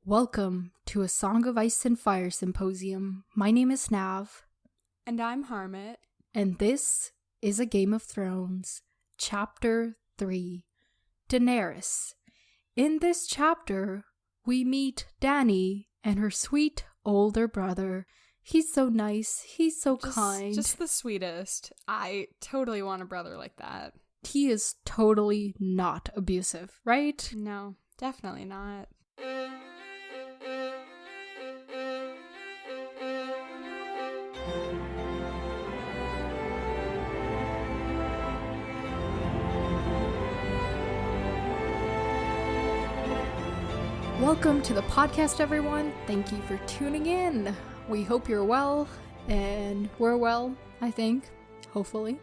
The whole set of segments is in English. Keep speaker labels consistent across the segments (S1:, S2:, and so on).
S1: Welcome to A Song of Ice and Fire Symposium. My name is Nav.
S2: And I'm Harmat.
S1: And this is A Game of Thrones, Chapter 3, Daenerys. In this chapter, we meet Dany and her sweet older brother. He's so nice. He's so kind.
S2: Just the sweetest. I totally want a brother like that.
S1: He is totally not abusive, right?
S2: No, definitely not.
S1: Welcome to the podcast, everyone. Thank you for tuning in. We hope you're well, and we're well, I think. Hopefully.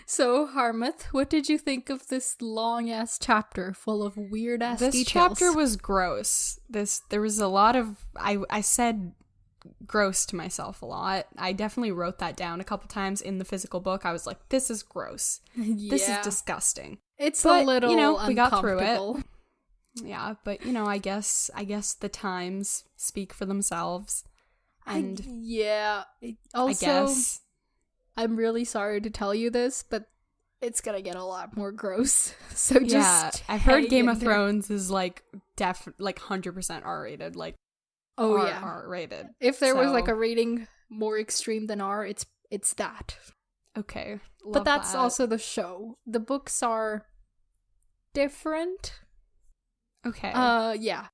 S1: So, Harmat, what did you think of this long-ass chapter full of weird-ass details?
S2: This chapter was gross. There was a lot of... I said gross to myself a lot. I definitely wrote that down a couple times in the physical book. I was like, this is gross. Yeah. This is disgusting.
S1: It's a little
S2: we got through it.
S1: uncomfortable.
S2: Yeah, but, I guess the times speak for themselves. And
S1: Also,
S2: I guess...
S1: I'm really sorry to tell you this, but it's gonna get a lot more gross. So just
S2: I've heard Game of Thrones is like 100% R-rated, like R-rated.
S1: If there was like a rating more extreme than R, it's that.
S2: Okay,
S1: but that's also the show. The books are different.
S2: Okay.
S1: Yeah.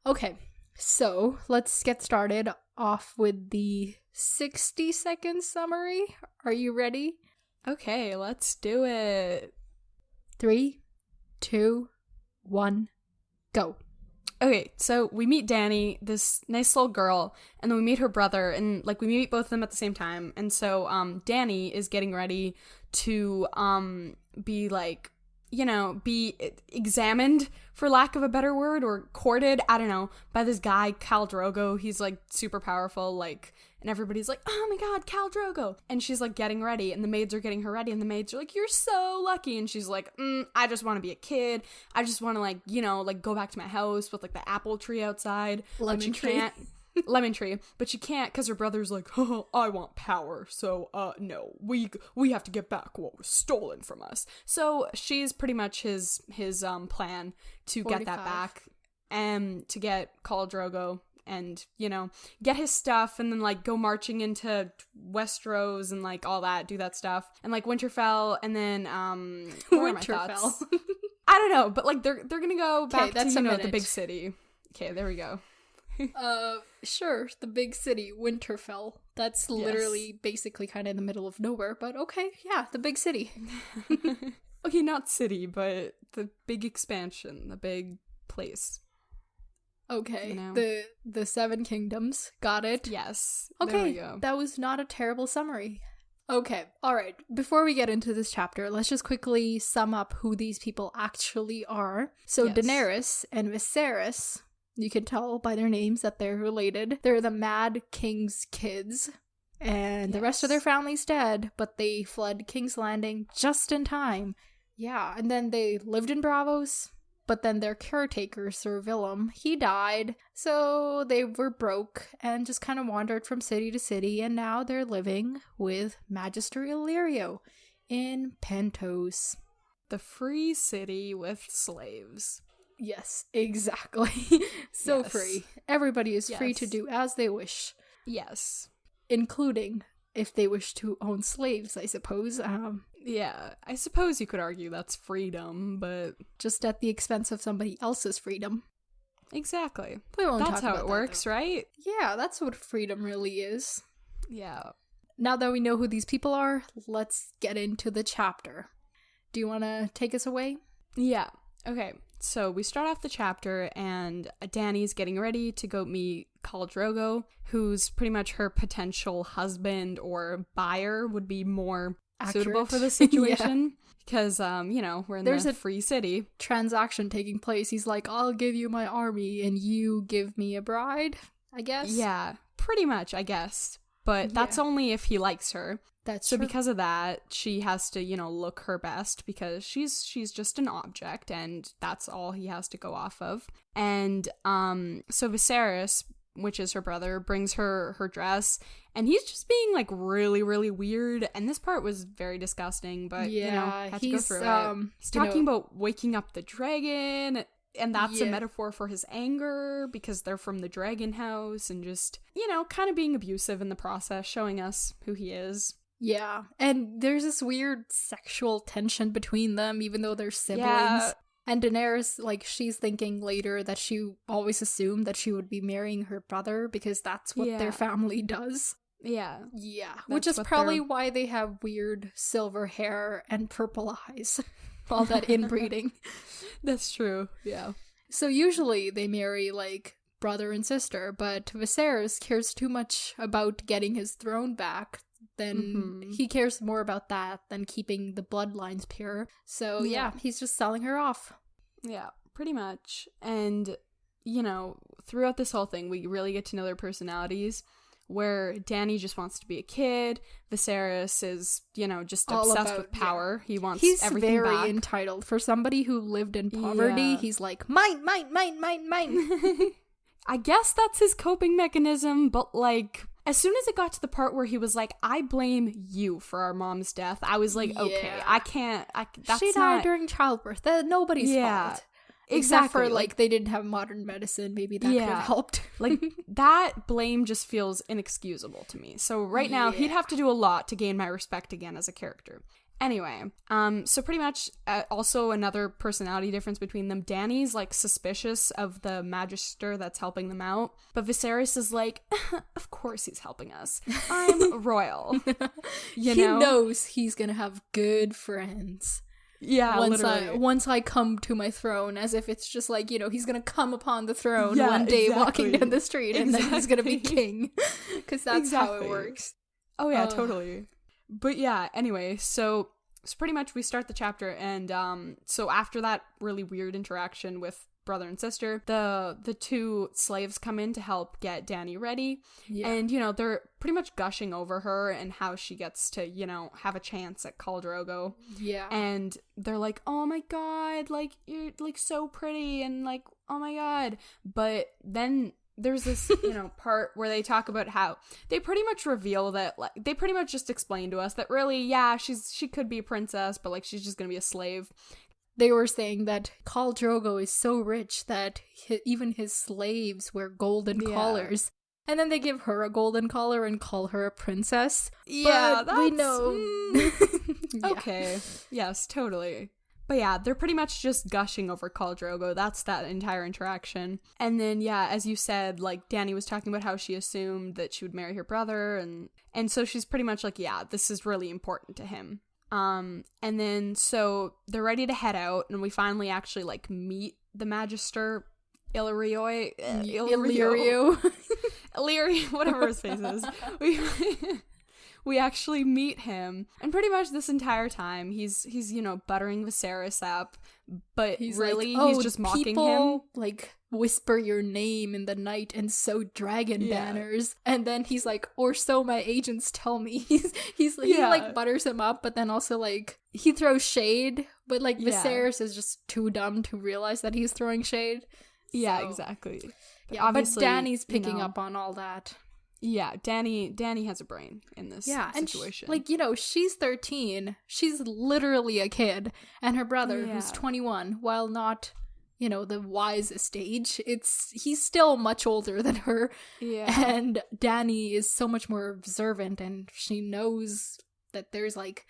S1: Okay. So let's get started off with the 60-second summary. Are you ready?
S2: Okay, let's do it.
S1: 3, 2, 1, go.
S2: Okay, so we meet Dany, this nice little girl, and then we meet her brother, and we meet both of them at the same time. And so Dany is getting ready to be be examined, for lack of a better word, or courted, I don't know, by this guy, Khal Drogo. He's super powerful, and everybody's like, oh my god, Khal Drogo. And she's getting ready, and the maids are getting her ready, and the maids are like, you're so lucky. And she's like, I just want to be a kid. I just want to go back to my house with the apple tree outside.
S1: Lemon tree.
S2: Lemon tree, but she can't because her brother's like, oh, I want power, so no, we have to get back what was stolen from us. So she's pretty much his plan to
S1: 45.
S2: get that back and to get Khal Drogo and get his stuff and then go marching into Westeros and all that, do that stuff, and Winterfell, and then
S1: Winterfell.
S2: I don't know, but they're gonna go back to the big city. Okay, there we go.
S1: Sure, the big city, Winterfell. That's literally basically kind of in the middle of nowhere, but okay, yeah, the big city.
S2: Okay, not city, but the big expansion, the big place.
S1: Okay, the Seven Kingdoms, got it.
S2: Yes,
S1: okay,
S2: there we go.
S1: That was not a terrible summary. Okay, alright, before we get into this chapter, let's just quickly sum up who these people actually are. So Daenerys and Viserys, you can tell by their names that they're related. They're the Mad King's kids, and the rest of their family's dead, but they fled King's Landing just in time. Yeah, and then they lived in Braavos, but then their caretaker, Sir Willem, he died, so they were broke and just kind of wandered from city to city, and now they're living with Magister Illyrio in Pentos.
S2: The free city with slaves.
S1: Yes, exactly. Free. Everybody is free to do as they wish.
S2: Yes.
S1: Including if they wish to own slaves, I suppose.
S2: Yeah, I suppose you could argue that's freedom, but...
S1: just at the expense of somebody else's freedom.
S2: Exactly.
S1: We won't
S2: that's
S1: talk
S2: how
S1: about
S2: it works, right?
S1: Yeah, that's what freedom really is.
S2: Yeah.
S1: Now that we know who these people are, let's get into the chapter. Do you want to take us away?
S2: Yeah. Okay. So we start off the chapter, and Dany's getting ready to go meet Khal Drogo, who's pretty much her potential husband or buyer, would be more suitable for the situation. Because, we're in a free city.
S1: Transaction taking place. He's like, I'll give you my army, and you give me a bride, I guess?
S2: Yeah, pretty much, I guess. But that's only if he likes her.
S1: That's
S2: so
S1: true.
S2: because of that, she has to, you know, look her best because she's just an object, and that's all he has to go off of. And so Viserys, which is her brother, brings her dress, and he's just being like really, really weird. And this part was very disgusting, but you know, had to go through it. He's talking about waking up the dragon, and that's a metaphor for his anger because they're from the dragon house, and just, you know, kind of being abusive in the process, showing us who he is.
S1: Yeah, and there's this weird sexual tension between them, even though they're siblings.
S2: Yeah.
S1: And Daenerys, like, she's thinking later that she always assumed that she would be marrying her brother because that's what their family does.
S2: Yeah.
S1: Yeah, which is probably why they have weird silver hair and purple eyes. All that inbreeding.
S2: That's true. Yeah.
S1: So usually they marry, like, brother and sister, but Viserys cares too much about getting his throne back. Then he cares more about that than keeping the bloodlines pure. So yeah, he's just selling her off.
S2: Yeah, pretty much. And, you know, throughout this whole thing, we really get to know their personalities, where Dany just wants to be a kid. Viserys is, you know, just obsessed with power. He wants everything back. He's very
S1: entitled. For somebody who lived in poverty, he's like, mine, mine, mine, mine, mine.
S2: I guess that's his coping mechanism, but, like, as soon as it got to the part where he was like, I blame you for our mom's death, I was like, okay, I can't, that's
S1: she died during childbirth. That's nobody's fault. Except for, like, they didn't have modern medicine. Maybe that could have helped.
S2: Like, that blame just feels inexcusable to me. So right now, he'd have to do a lot to gain my respect again as a character. Anyway, so pretty much also another personality difference between them. Dany's, like, suspicious of the magister that's helping them out, but Viserys is like, of course he's helping us. I'm royal. He
S1: knows he's gonna have good friends.
S2: Yeah,
S1: once I come to my throne, as if it's just like, you know, he's gonna come upon the throne one day walking down the street, and then he's gonna be king. Because that's how it works.
S2: Oh yeah, totally. But yeah, anyway, so pretty much we start the chapter, and so after that really weird interaction with brother and sister, the two slaves come in to help get Dany ready, and, you know, they're pretty much gushing over her and how she gets to, you know, have a chance at Khal Drogo. Yeah. And they're like, oh my god, like, you're, like, so pretty, and, like, oh my god. But then there's this, you know, part where they talk about how they pretty much reveal that, like, they pretty much just explain to us that really, yeah, she could be a princess, but, like, she's just gonna be a slave.
S1: They were saying that Khal Drogo is so rich that even his slaves wear golden collars. And then they give her a golden collar and call her a princess.
S2: Yeah,
S1: but we know.
S2: Okay. Yes, totally. But yeah, they're pretty much just gushing over Khal Drogo. That's that entire interaction. And then, yeah, as you said, like, Dany was talking about how she assumed that she would marry her brother. And so she's pretty much like, yeah, this is really important to him. And then, so they're ready to head out, and we finally actually, like, meet the Magister Illyrio, whatever his face is. We actually meet him, and pretty much this entire time, he's you know, buttering Viserys up, but he's really, like, he's just mocking him.
S1: Like, whisper your name in the night and sew dragon banners, and then he's like, or so my agents tell me. He's like, he, like, butters him up, but then also, like, he throws shade, but, like, Viserys is just too dumb to realize that he's throwing shade.
S2: Yeah, so, exactly. But
S1: yeah, obviously, but Dany's picking up on all that.
S2: Yeah, Dany has a brain in this situation.
S1: And like, you know, she's 13. She's literally a kid. And her brother, who's 21, while not, you know, the wisest age, he's still much older than her. Yeah. And Dany is so much more observant, and she knows that there's, like,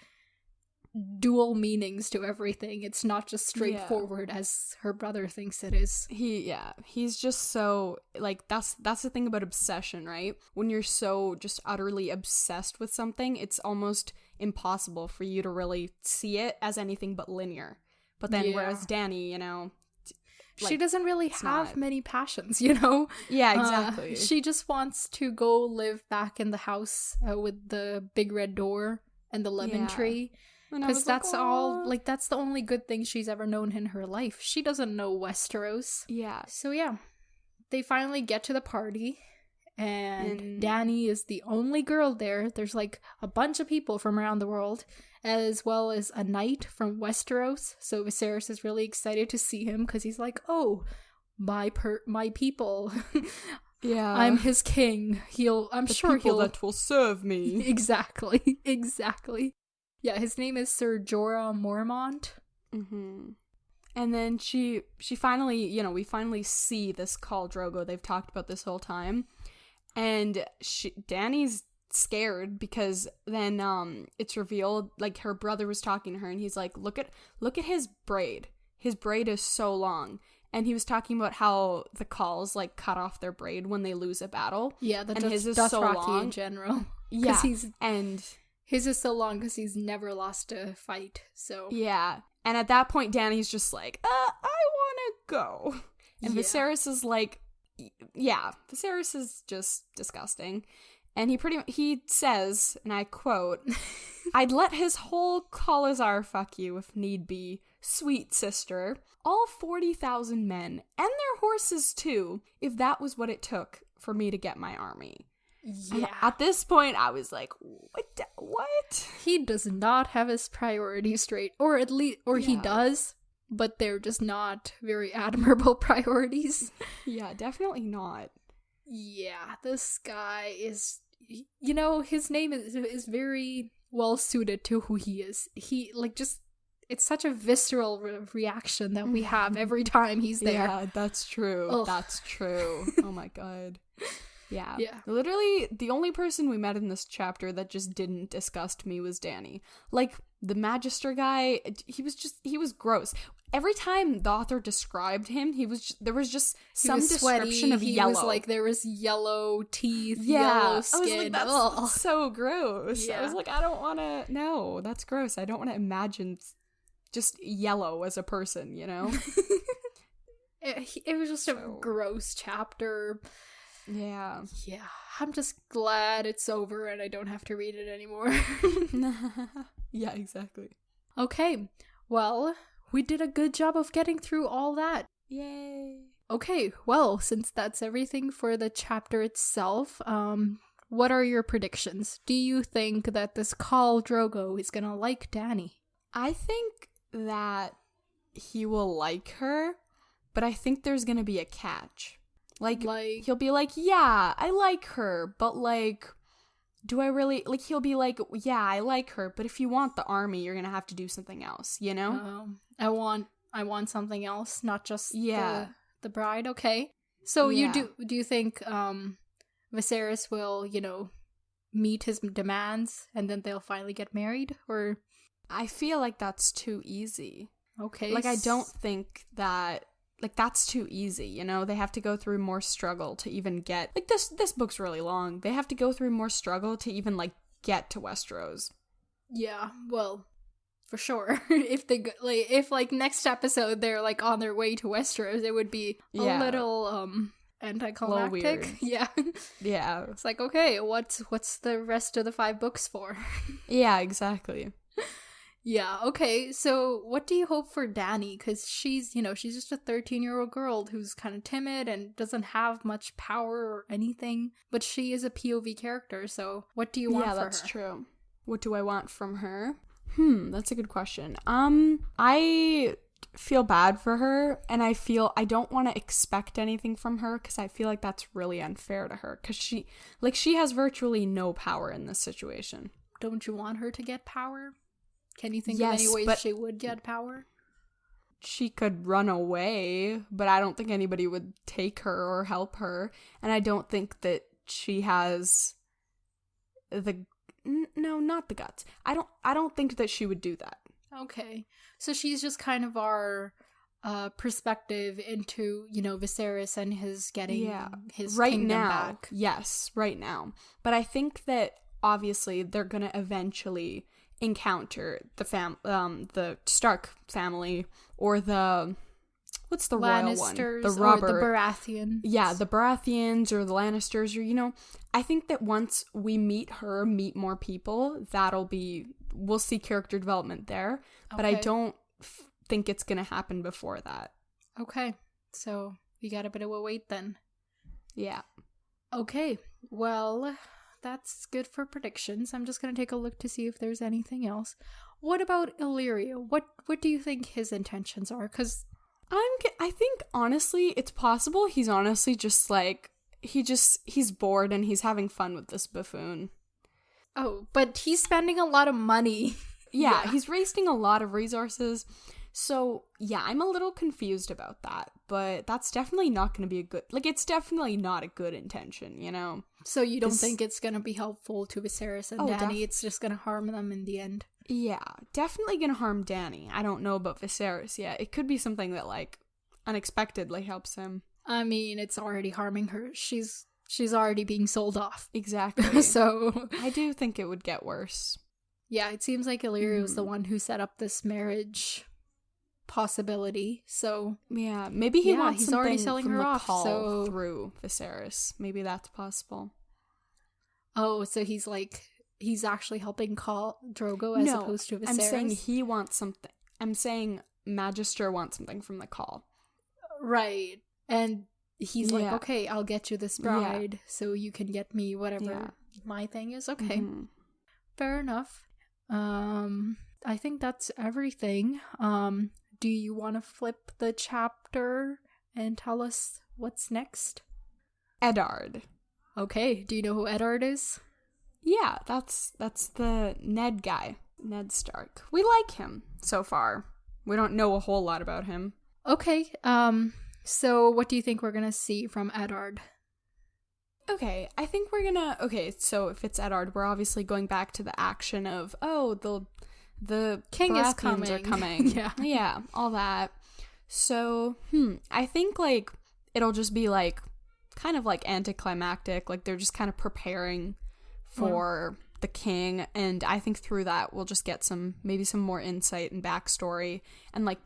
S1: dual meanings to everything. It's not just straightforward as her brother thinks it is.
S2: He's just so, like, that's the thing about obsession, right? When you're so just utterly obsessed with something, it's almost impossible for you to really see it as anything but linear. But then whereas Dany, you know, like,
S1: she doesn't really have many passions, you know?
S2: Yeah, exactly.
S1: She just wants to go live back in the house with the big red door and the lemon tree. Because that's all, like, that's the only good thing she's ever known in her life. She doesn't know Westeros.
S2: Yeah.
S1: So, yeah. They finally get to the party, And Dany is the only girl there. There's like a bunch of people from around the world, as well as a knight from Westeros. So Viserys is really excited to see him because he's like, oh, my people.
S2: Yeah,
S1: I'm his king. I'm sure he'll
S2: that will serve me.
S1: Exactly. Yeah, his name is Sir Jorah Mormont.
S2: And then she finally, we finally see this Khal Drogo. They've talked about this whole time. And Dany's scared because then it's revealed, like, her brother was talking to her and he's like, look at his braid. His braid is so long. And he was talking about how the Khals, like, cut off their braid when they lose a battle.
S1: Yeah,
S2: and his is so long
S1: in general.
S2: Yeah,
S1: and his is so long because he's never lost a fight. So
S2: yeah, and at that point, Dany's just like, I want to go. And Viserys is like, yeah, Viserys is just disgusting. And he says, and I quote, I'd let his whole Khalazar fuck you if need be, sweet sister. All 40,000 men, and their horses too, if that was what it took for me to get my army.
S1: Yeah.
S2: And at this point, I was like, what?
S1: He does not have his priorities straight. Or at least, he does, but they're just not very admirable priorities.
S2: Yeah, definitely not.
S1: Yeah, this guy is, his name is very well suited to who he is. He, like, just, it's such a visceral reaction that we have every time he's there.
S2: Yeah, that's true. Ugh. That's true. Oh my god. Yeah. Literally, the only person we met in this chapter that just didn't disgust me was Dany. Like, the Magister guy, he was gross. Every time the author described him, there was just some description of yellow.
S1: Was like, there was yellow teeth, yellow skin.
S2: I was like, that's so gross. Yeah. I was like, I don't want to, no, that's gross. I don't want to imagine just yellow as a person, It
S1: was just a gross chapter.
S2: Yeah.
S1: I'm just glad it's over and I don't have to read it anymore.
S2: Yeah, exactly.
S1: Okay, well, we did a good job of getting through all that.
S2: Yay.
S1: Okay, well, since that's everything for the chapter itself, what are your predictions? Do you think that this Khal Drogo is gonna like Dany?
S2: I think that he will like her, but I think there's gonna be a catch. Like, he'll be like, yeah, I like her, but, like, do I really, like, he'll be like, yeah, I like her, but if you want the army, you're gonna have to do something else,
S1: I want something else, not just the bride, okay. So do you think, Viserys will, meet his demands, and then they'll finally get married, or?
S2: I feel like that's too easy.
S1: Okay.
S2: Like, I don't think that, like, that's too easy, They have to go through more struggle to even get, like, this book's really long. They have to go through more struggle to even, like, get to Westeros.
S1: Yeah, well, for sure. if next episode they're, like, on their way to Westeros, it would be a little, anticlimactic. Yeah.
S2: Yeah.
S1: It's like, okay, what's the rest of the 5 books for?
S2: Yeah, exactly.
S1: Yeah, okay, so what do you hope for Dany? Because she's just a 13-year-old girl who's kind of timid and doesn't have much power or anything, but she is a POV character, so what do you want for her? Yeah, that's
S2: true. What do I want from her? That's a good question. I feel bad for her, and I don't want to expect anything from her, because I feel like that's really unfair to her, because she has virtually no power in this situation.
S1: Don't you want her to get power? Can you think of any ways she would get power?
S2: She could run away, but I don't think anybody would take her or help her. And I don't think that she has not the guts. I don't think that she would do that.
S1: Okay. So she's just kind of our perspective into, Viserys and his getting his kingdom back.
S2: Yes, right now. But I think that obviously they're going to eventually encounter the Stark family, or what's the royal one? The Robert,
S1: or the Baratheon.
S2: Yeah, the Baratheons or the Lannisters, or I think that once we meet more people, we'll see character development there. Okay. But I don't think it's gonna happen before that.
S1: Okay, so we got a bit of a wait then.
S2: Yeah.
S1: Okay, well, that's good for predictions. I'm just going to take a look to see if there's anything else. What about Illyrio? What do you think his intentions are? Because
S2: I think, honestly, it's possible he's honestly just, like, he's bored and he's having fun with this buffoon.
S1: Oh, but he's spending a lot of money.
S2: Yeah, he's wasting a lot of resources. So, yeah, I'm a little confused about that, but that's definitely not going to be a good, like, it's definitely not a good intention, you know?
S1: So you don't think it's going to be helpful to Viserys and Dany? It's just going to harm them in the end?
S2: Yeah, definitely going to harm Dany. I don't know about Viserys yet. It could be something that, like, unexpectedly helps him.
S1: I mean, it's already harming her. She's already being sold off.
S2: Exactly.
S1: So
S2: I do think it would get worse.
S1: Yeah, it seems like Illyrio was the one who set up this marriage possibility. So
S2: yeah, maybe he wants
S1: he's
S2: something
S1: already selling
S2: from
S1: her
S2: the
S1: off
S2: call through Viserys. Maybe that's possible.
S1: Oh, so he's actually helping call Drogo as opposed to Viserys?
S2: I'm saying he wants something. I'm saying Magister wants something from the call.
S1: Right. And he's like, okay, I'll get you this bride so you can get me whatever my thing is. Okay. Mm-hmm. Fair enough. I think that's everything. Do you want to flip the chapter and tell us what's next?
S2: Eddard.
S1: Okay, do you know who Eddard is?
S2: Yeah, that's the Ned guy. Ned Stark. We like him so far. We don't know a whole lot about him.
S1: Okay, so what do you think we're gonna see from Eddard?
S2: Okay, I think we're gonna... Okay, so if it's Eddard, we're obviously going back to the action of, the
S1: king is coming.
S2: Are coming. Yeah, all that. So, I think, like, it'll just be, like, kind of, like, anticlimactic. Like, they're just kind of preparing for the king, and I think through that we'll just get maybe some more insight and backstory, and, like,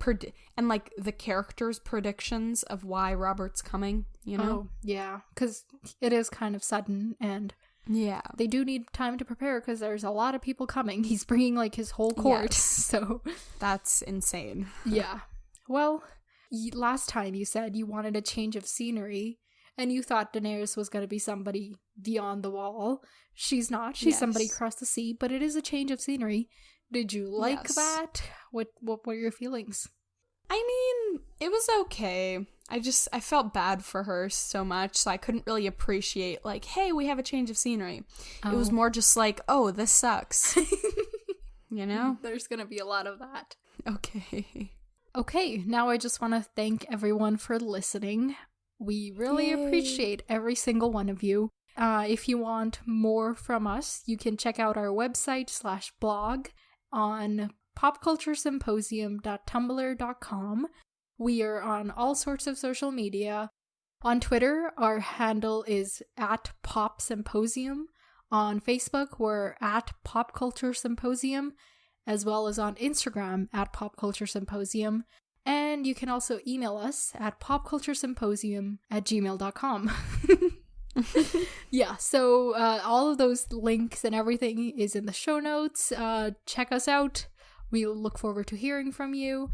S2: the characters' predictions of why Robert's coming, you know?
S1: Oh, yeah, because it is kind of sudden, and... Yeah. They do need time to prepare because there's a lot of people coming. He's bringing like his whole court. Yes. So
S2: that's insane.
S1: Yeah. Well, last time you said you wanted a change of scenery and you thought Daenerys was going to be somebody beyond the wall. She's not. She's somebody across the sea, but it is a change of scenery. Did you like that? What were your feelings?
S2: I mean, it was okay. I felt bad for her so much, so I couldn't really appreciate, like, hey, we have a change of scenery. Oh. It was more just like, oh, this sucks. You know?
S1: There's gonna be a lot of that.
S2: Okay.
S1: Okay, now I just want to thank everyone for listening. We really appreciate every single one of you. If you want more from us, you can check out our website /blog on popculturesymposium.tumblr.com. We are on all sorts of social media. On Twitter, our handle is @popsymposium. On Facebook, we're @popculturesymposium, as well as on Instagram @popculturesymposium. And you can also email us at popculturesymposium@gmail.com. Yeah, so all of those links and everything is in the show notes. Check us out. We look forward to hearing from you.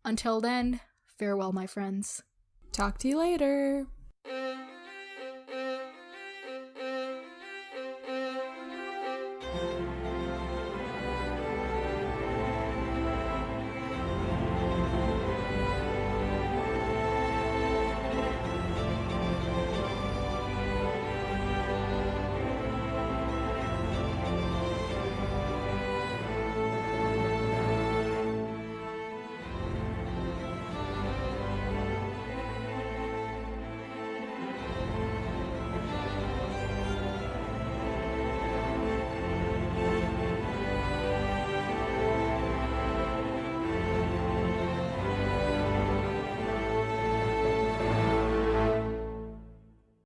S1: Until then, farewell, my friends.
S2: Talk to you later.